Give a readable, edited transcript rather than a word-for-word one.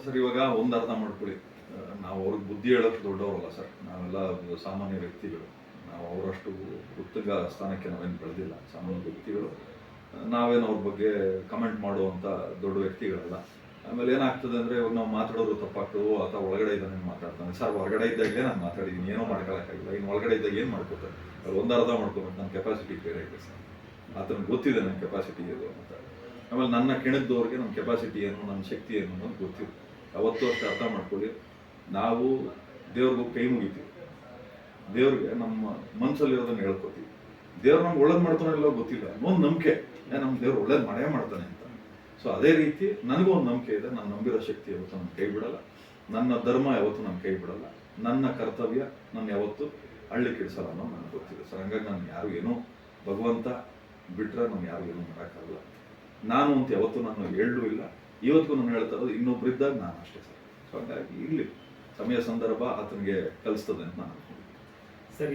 Sir ಇವಾಗ ಒಂದು ಅರ್ಥ ಮಾಡ್ಕೊಳ್ಳಿ, ನಾವು ಅವ್ರಿಗೆ ಬುದ್ಧಿ ಹೇಳೋಷ್ಟು ದೊಡ್ಡವರಲ್ಲ ಸರ್. ನಾವೆಲ್ಲ ಸಾಮಾನ್ಯ ವ್ಯಕ್ತಿಗಳು. ನಾವು ಅವರಷ್ಟು ಉತ್ತುಂಗ ಸ್ಥಾನಕ್ಕೆ ನಾವೇನು ಬೆಳೆದಿಲ್ಲ. ಸಾಮಾನ್ಯ ವ್ಯಕ್ತಿಗಳು. ನಾವೇನು ಅವ್ರ ಬಗ್ಗೆ ಕಮೆಂಟ್ ಮಾಡುವಂಥ ದೊಡ್ಡ ವ್ಯಕ್ತಿಗಳಲ್ಲ. ಆಮೇಲೆ ಏನಾಗ್ತದೆ ಅಂದರೆ, ಇವಾಗ ನಾವು ಮಾತಾಡೋದು ತಪ್ಪಾಗ್ತದೋ ಅಥವಾ ಒಳಗಡೆ ಇದ್ದಾನೆ ಮಾತಾಡ್ತಾನೆ. ಸರ್ ಹೊರಗಡೆ ಇದ್ದಾಗಲೇ ನಾನು ಮಾತಾಡಿದ್ದೀನಿ, ಏನೋ ಮಾಡ್ಕೊಳಕ್ಕಾಗಿಲ್ಲ. ಇನ್ನು ಒಳಗಡೆ ಇದ್ದಾಗ ಏನು ಮಾಡ್ಕೋತಾರೆ? ಅವ್ರು ಒಂದು ಅರ್ಥ ಮಾಡ್ಕೋಬೇಕು, ನನ್ನ ಕೆಪಾಸಿಟಿ ಬೇರೆ ಇದೆ ಸರ್. ಆತನಿಗೆ ಗೊತ್ತಿದೆ ನನ್ನ ಕೆಪಾಸಿಟಿ ಏನು ಅಂತ. ಆಮೇಲೆ ನನ್ನ ಕೆಣದ್ದವ್ರಿಗೆ ನನ್ನ ಕೆಪಾಸಿಟಿ ಏನು, ನನ್ನ ಶಕ್ತಿ ಏನು ಅನ್ನೋದು ಗೊತ್ತಿದೆ. ಅವತ್ತು ಅಷ್ಟು ಅರ್ಥ ಮಾಡ್ಕೊಳ್ಳಿ. ನಾವು ದೇವ್ರಿಗೂ ಕೈ ಮುಗಿತೀವಿ, ದೇವ್ರಿಗೆ ನಮ್ಮ ಮನಸ್ಸಲ್ಲಿರೋದನ್ನು ಹೇಳ್ಕೊತೀವಿ. ದೇವ್ರು ನಮ್ಗೆ ಒಳ್ಳೇದು ಮಾಡ್ತಾನೆ ಇಲ್ಲೋ ಗೊತ್ತಿಲ್ಲ, ಒಂದು ನಂಬಿಕೆ, ನಮ್ಮ ದೇವ್ರು ಒಳ್ಳೇದು ಮಾಡೇ ಮಾಡ್ತಾನೆ ಅಂತ. ಸೊ ಅದೇ ರೀತಿ ನನಗೂ ಒಂದು ನಂಬಿಕೆ ಇದೆ. ನಾನು ನಂಬಿರೋ ಶಕ್ತಿ ಯಾವತ್ತೂ ನನ್ನ ಕೈ ಬಿಡಲ್ಲ. ನನ್ನ ಧರ್ಮ ಯಾವತ್ತೂ ನನ್ನ ಕೈ ಬಿಡಲ್ಲ. ನನ್ನ ಕರ್ತವ್ಯ ನಾನು ಯಾವತ್ತೂ ಹಳ್ಳಿ ಕೆಡಿಸಲ್ಲ ಅನ್ನೋ ನನಗೆ ಗೊತ್ತಿದೆ ಸರ್. ಹಂಗಾಗಿ ನಾನು ಯಾರು ಏನೋ ಭಗವಂತ ಬಿಟ್ಟರೆ ನಾನು ಯಾರು ಏನೂ ಮಾಡೋಕ್ಕಾಗಲ್ಲ. ನಾನು ಅಂತ ಯಾವತ್ತೂ ನಾನು ಹೇಳಲೂ ಇಲ್ಲ. ಇವತ್ತಿಗೂ ನಾನು ಹೇಳ್ತಾ ಇರೋದು, ಇನ್ನೊಬ್ಬರಿದ್ದಾಗ ನಾನು ಅಷ್ಟೇ ಸರ್. ಸೊ ಹಾಗಾಗಿ ಇಲ್ಲಿ ಸಮಯ ಸಂದರ್ಭ ಆತನಿಗೆ ಕಲಿಸ್ತದೆ ಅಂತ ನಾನು ಅನ್ಕೊಂಡಿದ್ದೀನಿ ಸರ್.